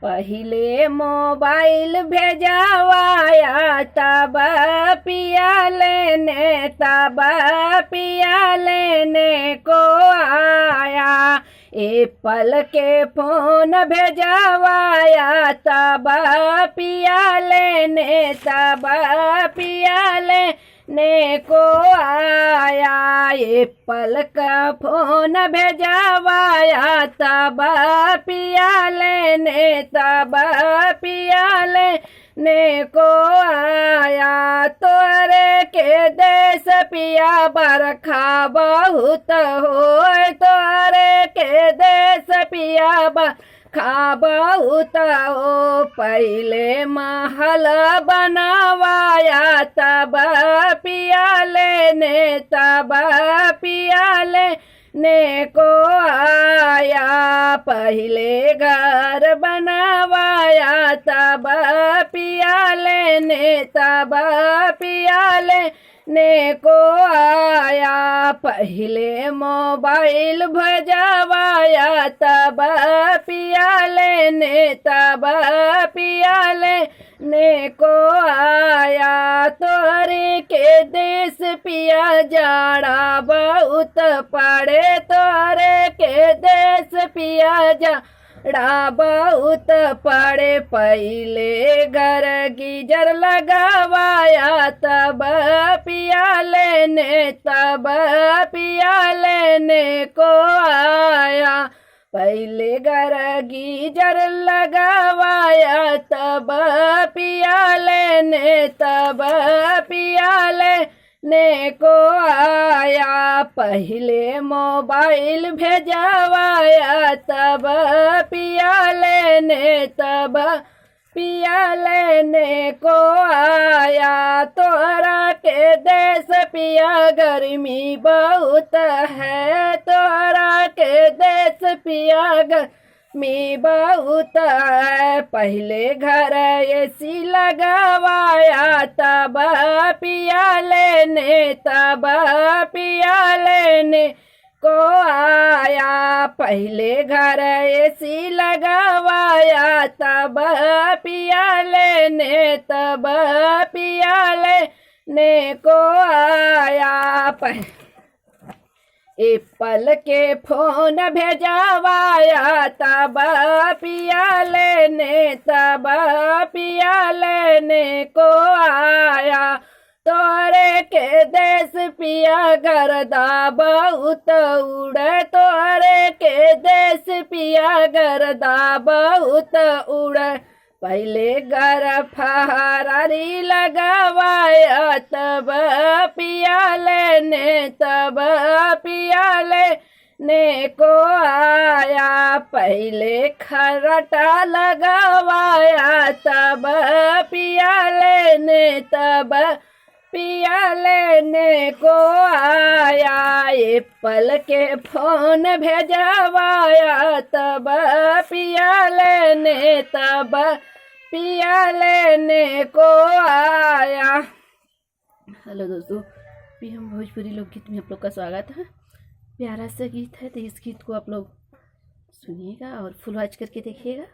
पहिले मोबाइल भेजवाया तब पिया लेने को आया। एप्पल के फोन भेजवाया तब पिया लेने को आया। एप्पल का फोन भेजवाया तब पिया लेने को आया। तोरे के देश पिया बरखा बहुत हो, तोरे के देश पिया बरखा बहुत हो। पहले महल बनवाया तब पिया लेने को आया। पहले घर बनवाया तब पिया लेने को आया। पहले मोबाइल भेजवाया तब पिया लेने को आया। तोरे के देश पिया जाड़ा बहुत पड़े, तोरे के देश पिया जाड़ा बहुत पड़े। पहले घर गीजर लगवाया तब पिया लेने को आया। पहले घर गीजर लगवाया तब पिया लेने को आया। पहले मोबाइल भेजवाया तब पिया लेने को आया। तोरा के देश पिया गर्मी बहुत है, तोरा के देश पिया गर्मी बहुत है। पहले घर एसी लगवाया तब पिया लेने को आया। पहले घर एसी लगवाया तब पिया लेने को आया। एप्पल के फोन भेजवाया तब पिया लेने को आया। तोरे के देश पिया गर्दा बहुत उड़े, तोरे के देश पिया गर्दा बहुत उड़े। पहले घर फरारी लगवाया तब पिया लेने को आया। पहले खर्राटा लगवाया तब पिया लेने को आया। एप्पल के फोन भेजवाया तब पिया लेने को आया। हेलो दोस्तों, पीएम भोजपुरी लोकगीत में आप लोग का स्वागत है। प्यारा सा गीत है, तो इस गीत को आप लोग सुनिएगा और फुल वॉच करके देखिएगा।